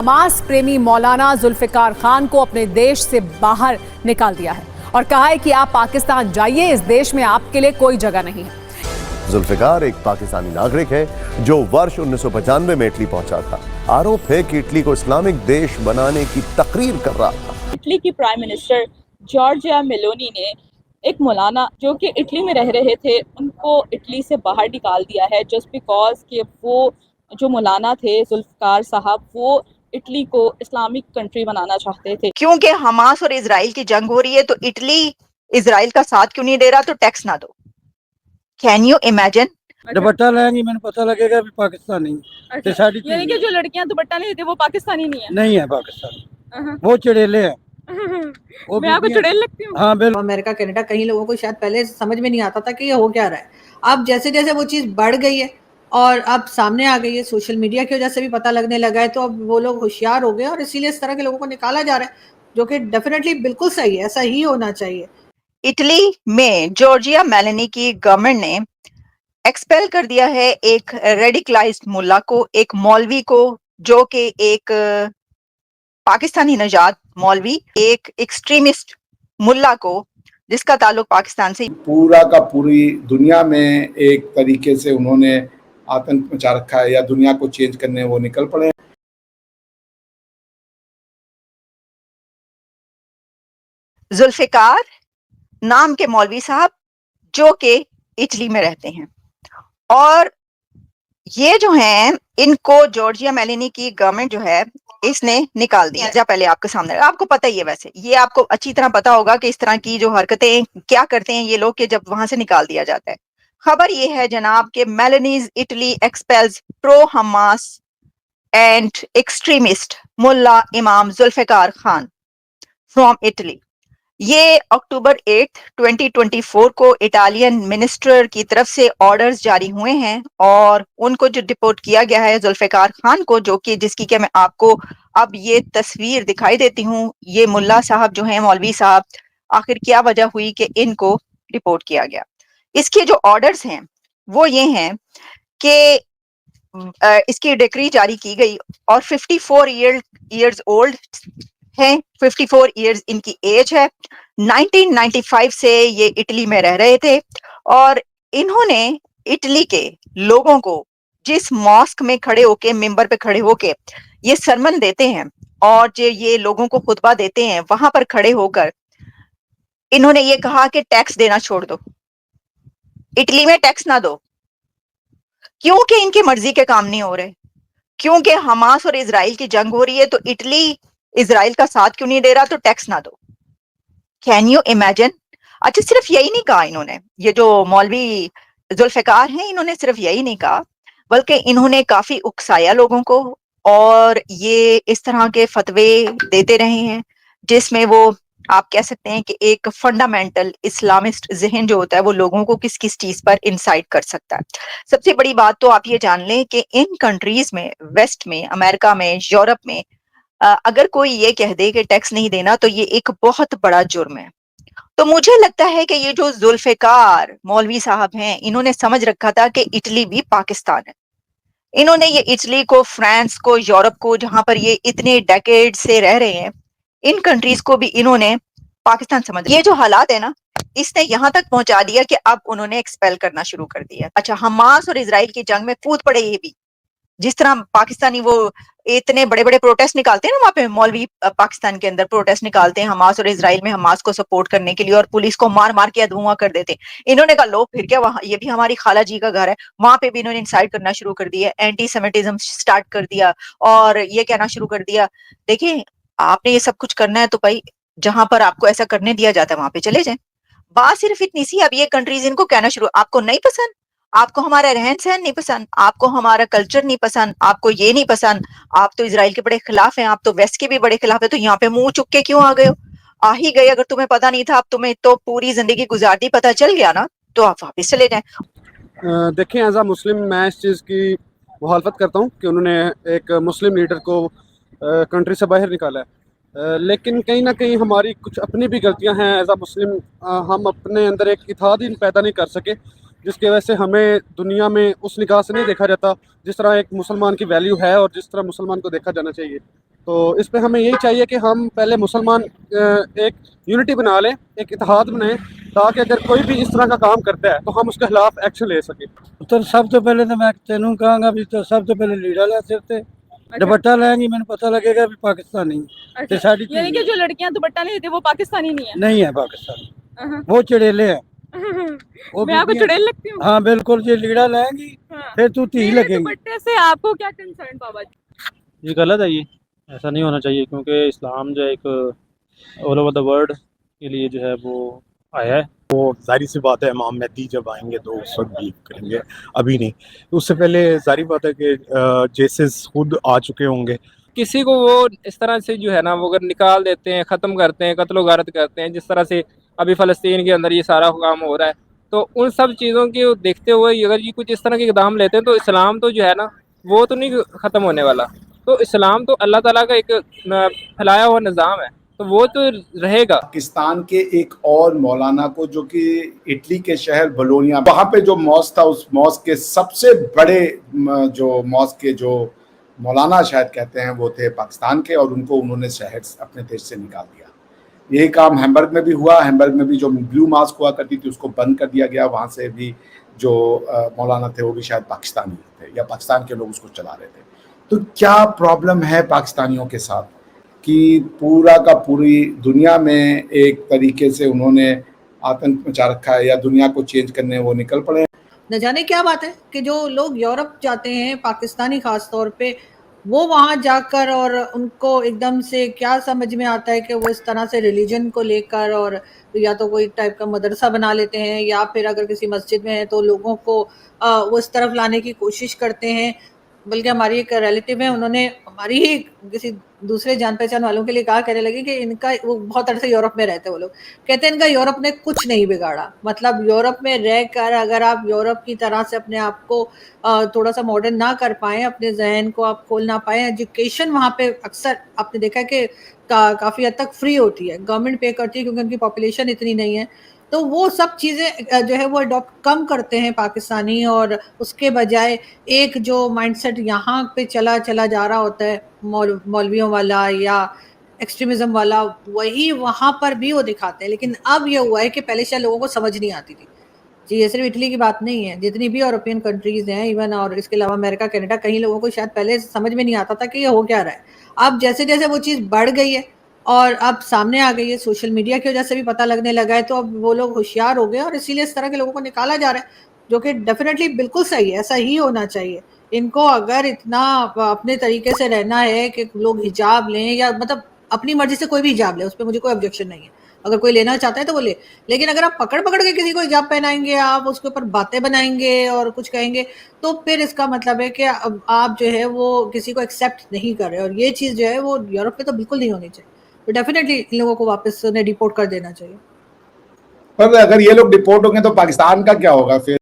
Hamas प्रेमी मौलाना जुल्फिकार खान को अपने देश से बाहर निकाल दिया है और कहा है कि आप पाकिस्तान जाइए, इस देश में आपके लिए कोई जगह नहीं है। जुल्फिकार एक पाकिस्तानी नागरिक है जो वर्ष 1995 में इटली पहुंचा था। आरोप है कि इटली को इस्लामिक देश बनाने की तकरीर कर रहा था। इटली की प्राइम मिनिस्टर जॉर्जिया मेलोनी ने एक मौलाना जो कि इटली में रह रहे थे उनको इटली से बाहर निकाल दिया है, जस्ट बिकॉज कि वो जो मौलाना थे जुल्फिकार साहब वो इटली को इस्लामिक कंट्री बनाना चाहते थे। क्योंकि हमास और इजराइल की जंग हो रही है तो इटली इजराइल का साथ क्यों नहीं दे रहा, तो टैक्स ना दो। Can you imagine? दुपट्टा लाएंगे मैंने पता लगेगा भी पाकिस्तानी। अच्छा, यानी कि जो लड़कियां दुपट्टा नहीं देती वो पाकिस्तानी नहीं है पाकिस्तानी, वो चुड़ैले हैं। मैं आपको चुड़ैल लगती हूँ? हाँ बिल्कुल। अमेरिका कनाडा कई लोगों को शायद पहले समझ में नहीं आता था कि ये हो क्या रहा है। अब जैसे जैसे वो चीज़ बढ़ गई है और अब सामने आ गई है, सोशल मीडिया की वजह से भी पता लगने लगा है, तो अब वो लोग होशियार हो गए और इसीलिए इस तरह के लोगों को निकाला जा रहा है, जो कि डेफिनेटली बिल्कुल सही है, ऐसा ही होना चाहिए। इटली में जॉर्जिया मेलोनी की गवर्नमेंट ने एक्सपेल कर दिया है एक रेडिकलाइज्ड मुल्ला को, एक मौलवी को, जो कि एक पाकिस्तानी नजाद मौलवी, एक एक्सट्रीमिस्ट मुल्ला को जिसका ताल्लुक पाकिस्तान से। पूरा का पूरी दुनिया में एक तरीके से उन्होंने आतंक मचा रखा है या दुनिया को चेंज करने वो निकल पड़े। जुल्फिकार नाम के मौलवी साहब जो कि इटली में रहते हैं, और ये जो हैं इनको जॉर्जिया मेलोनी की गवर्नमेंट जो है इसने निकाल दिया। पहले आपके सामने, आपको पता ही है, वैसे ये आपको अच्छी तरह पता होगा कि इस तरह की जो हरकतें क्या करते हैं ये लोग कि जब वहां से निकाल दिया जाता है। खबर ये है जनाब कि Meloni's Italy expels pro Hamas and extremist मुल्ला इमाम जुल्फिकार खान फ्रॉम इटली। ये अक्टूबर 8, 2024 को इटालियन मिनिस्टर की तरफ से ऑर्डर्स जारी हुए हैं और उनको जो डिपोर्ट किया गया है जुल्फिकार खान को, जो कि जिसकी क्या मैं आपको अब ये तस्वीर दिखाई देती हूँ। ये मुल्ला साहब जो हैं, मौलवी साहब, आखिर क्या वजह हुई कि इनको डिपोर्ट किया गया। इसके जो ऑर्डर्स हैं वो ये हैं कि इसकी डिक्री जारी की गई और 54 ईयर्स ओल्ड हैं, 54 इयर्स इनकी एज है। 1995 से ये इटली में रह रहे थे और इन्होंने इटली के लोगों को जिस मॉस्क में खड़े होके, मिंबर पे खड़े होके ये सरमन देते हैं और जो ये लोगों को खुतबा देते हैं, वहां पर खड़े होकर इन्होंने ये कहा कि टैक्स देना छोड़ दो, इटली में टैक्स ना दो, क्योंकि इनकी मर्जी के काम नहीं हो रहे, क्योंकि हमास और इजराइल की जंग हो रही है तो इटली इजराइल का साथ क्यों नहीं दे रहा, तो टैक्स ना दो। Can you imagine? अच्छा, सिर्फ यही नहीं कहा इन्होंने, ये जो मौलवी जुल्फिकार हैं इन्होंने सिर्फ यही नहीं कहा, बल्कि इन्होंने काफी उकसाया लोगों को और ये इस तरह के फतवे देते रहे हैं जिसमें वो, आप कह सकते हैं कि एक फंडामेंटल इस्लामिस्ट जहन जो होता है वो लोगों को किस किस चीज पर इंसाइट कर सकता है। सबसे बड़ी बात तो आप ये जान लें कि इन कंट्रीज में, वेस्ट में, अमेरिका में, यूरोप में, अगर कोई ये कह दे कि टैक्स नहीं देना तो ये एक बहुत बड़ा जुर्म है। तो मुझे लगता है कि ये जो जुल्फिकार मौलवी साहब हैं इन्होंने समझ रखा था कि इटली भी पाकिस्तान है। इन्होंने ये इटली को, फ्रांस को, यूरोप को, जहां पर ये इतने डेकेड से रह रहे हैं, इन कंट्रीज को भी इन्होंने पाकिस्तान समझ। ये जो हालात है ना, इसने यहां तक पहुंचा दिया कि अब उन्होंने एक्सपेल करना शुरू कर दिया। अच्छा, हमास और इजराइल की जंग में कूद पड़े ये भी, जिस तरह पाकिस्तानी वो इतने बड़े बड़े प्रोटेस्ट निकालते हैं ना, वहां पे मौलवी पाकिस्तान के अंदर प्रोटेस्ट निकालते हैं हमास और इजराइल में, हमास को सपोर्ट करने के लिए, और पुलिस को मार मार के धुआं कर देते हैं। इन्होंने कहा लो फिर क्या, वहां ये भी हमारी खाला जी का घर है, वहां पे भी इन्होंने इंसाइट करना शुरू कर दिया, एंटी सेमिटिज्म स्टार्ट कर दिया और ये कहना शुरू कर दिया, देखिए आपने ये सब कुछ करना है तो भाई जहां पर आपको ऐसा करने दिया जाता है वहां पे चले जाए। बात सिर्फ इतनी सी। अब ये कंट्रीज इनको कहना शुरू, आपको नहीं पसंद, आपको हमारा रहन सहन नहीं पसंद, आपको हमारा कल्चर नहीं पसंद, आपको ये नहीं पसंद, आप तो इजराइल के बड़े खिलाफ हैं, आप तो वेस्ट के भी बड़े खिलाफ है, तो यहाँ पे मुंह चुक के क्यों आ गए हो? आ ही गए, अगर तुम्हें पता नहीं था, अब तुम्हें तो पूरी जिंदगी गुजार दी, पता चल गया ना, तो आप वापिस चले जाए। देखें, एज आ मुस्लिम मैं इस चीज़ की मुखालफत करता हूँ कि उन्होंने एक मुस्लिम लीडर को कंट्री से बाहर निकाला है, लेकिन कहीं ना कहीं हमारी कुछ अपनी भी गलतियां हैं एज आ मुस्लिम। हम अपने अंदर एक इत्तेहाद ही पैदा नहीं कर सके जिसकी वजह से हमें दुनिया में उस निगाह से नहीं देखा जाता जिस तरह एक मुसलमान की वैल्यू है और जिस तरह मुसलमान को देखा जाना चाहिए। तो इस पे हमें यही चाहिए कि हम पहले मुसलमान एक यूनिटी बना लें, एक इत्तेहाद बनाएं, ताकि अगर कोई भी इस तरह का काम करता है तो हम उसके खिलाफ एक्शन ले सकें। तो सब तो पहले तो मैं तेनू कहांगा भी तो सब तो पहले लीड़ा लै सिर ते दुपट्टा लेंगी मैंने पता लगेगा भी पाकिस्तानी ते साडी धी यानी कि जो लड़कियां दुपट्टा नहीं देती वो पाकिस्तानी नहीं है। नहीं है पाकिस्तानी, वो चिड़ेले हैं। वो मैं आपको बीबियां- चुड़ैल लगती हूँ। हाँ बिल्कुल, ये लीड़ा लेंगी हाँ। फिर तू धी मेरे लगेगी। दुपट्टे से आपको क्या कंसर्न बाबा जी? ये गलत है, ये ऐसा नहीं होना चाहिए, क्योंकि इस्लाम जो है एक ऑल ओवर द वर्ल्ड के लिए जो है वो आया है। जाहिर सी बात है इमाम मेहदी जब आएंगे तो उस वक्त भी करेंगे, अभी नहीं। उससे पहले जाहिर बात है कि जेसेस खुद आ चुके होंगे। किसी को वो इस तरह से जो है ना वो अगर निकाल देते हैं, ख़त्म करते हैं, कत्लो गारत करते हैं, जिस तरह से अभी फ़लस्तीन के अंदर ये सारा काम हो रहा है, तो उन सब चीज़ों को देखते हुए अगर ये कुछ इस तरह के इक़दाम लेते हैं तो इस्लाम तो जो है ना वो तो नहीं ख़त्म होने वाला। तो इस्लाम तो अल्लाह ताला का एक फैलाया हुआ निज़ाम है, तो वो तो रहेगा। पाकिस्तान के एक और मौलाना को, जो कि इटली के शहर बोलोनिया, वहाँ पे जो मॉस्क था, उस मॉस्क के सबसे बड़े जो मॉस्क के जो मौलाना शायद कहते हैं वो थे पाकिस्तान के, और उनको उन्होंने शहर अपने देश से निकाल दिया। यही काम हैम्बर्ग में भी हुआ। हैम्बर्ग में भी जो ब्लू मास्क हुआ करती थी उसको बंद कर दिया गया। वहाँ से भी जो मौलाना थे वो भी शायद पाकिस्तानी थे या पाकिस्तान के लोग उसको चला रहे थे। तो क्या प्रॉब्लम है पाकिस्तानियों के साथ कि पूरा का पूरी दुनिया में एक तरीके से उन्होंने आतंक मचा रखा है, या दुनिया को चेंज करने वो निकल पड़े। न जाने क्या बात है कि जो लोग यूरोप जाते हैं, पाकिस्तानी खास तौर पे, वो वहाँ जाकर और उनको एकदम से क्या समझ में आता है कि वो इस तरह से रिलीजन को लेकर और या तो कोई टाइप का मदरसा बना लेते हैं, या फिर अगर किसी मस्जिद में है तो लोगों को वो इस तरफ लाने की कोशिश करते हैं। बल्कि हमारी एक रिलेटिव है, उन्होंने हमारी ही किसी दूसरे जान पहचान वालों के लिए कहा, कहने लगे कि इनका, वो बहुत अरसे यूरोप में रहते हैं, वो लोग कहते हैं इनका यूरोप ने कुछ नहीं बिगाड़ा। मतलब यूरोप में रहकर अगर आप यूरोप की तरह से अपने आप को थोड़ा सा मॉडर्न ना कर पाएँ, अपने जहन को आप खोल ना पाएँ, एजुकेशन वहाँ पे अक्सर आपने देखा कि काफ़ी हद तक फ्री होती है, गवर्नमेंट पे करती है क्योंकि उनकी पॉपुलेशन इतनी नहीं है, तो वो सब चीज़ें जो है वो अडॉप्ट कम करते हैं पाकिस्तानी, और उसके बजाय एक जो माइंडसेट यहाँ पे चला जा रहा होता है मौलवियों वाला या एक्सट्रीमिज्म वाला, वही वहाँ पर भी वो दिखाते हैं। लेकिन अब ये हुआ है कि पहले शायद लोगों को समझ नहीं आती थी जी। ये सिर्फ इटली की बात नहीं है, जितनी भी यूरोपियन कंट्रीज़ हैं इवन, और इसके अलावा अमेरिका, कनाडा, कहीं लोगों को शायद पहले समझ में नहीं आता था कि ये हो क्या रहा है। अब जैसे जैसे वो चीज़ बढ़ गई है और अब सामने आ गई है, सोशल मीडिया की वजह से भी पता लगने लगा है, तो अब वो लोग होशियार हो गए और इसीलिए इस तरह के लोगों को निकाला जा रहा है, जो कि डेफिनेटली बिल्कुल सही है, ऐसा ही होना चाहिए। इनको अगर इतना अपने तरीके से रहना है कि लोग हिजाब लें, या मतलब अपनी मर्जी से कोई भी हिजाब ले, उस पर मुझे कोई ऑब्जेक्शन नहीं है, अगर कोई लेना चाहता है तो वो ले। लेकिन अगर आप पकड़ के किसी को हिजाब पहनाएंगे, आप उसके ऊपर बातें बनाएंगे और कुछ कहेंगे, तो फिर इसका मतलब है कि अब आप जो है वो किसी को एक्सेप्ट नहीं कर रहे, और ये चीज़ जो है वो यूरोप में तो बिल्कुल नहीं होनी चाहिए। तो डेफिनेटली इन लोगों को वापस उन्हें डिपोर्ट कर देना चाहिए। पर अगर ये लोग डिपोर्ट होंगे तो पाकिस्तान का क्या होगा फिर?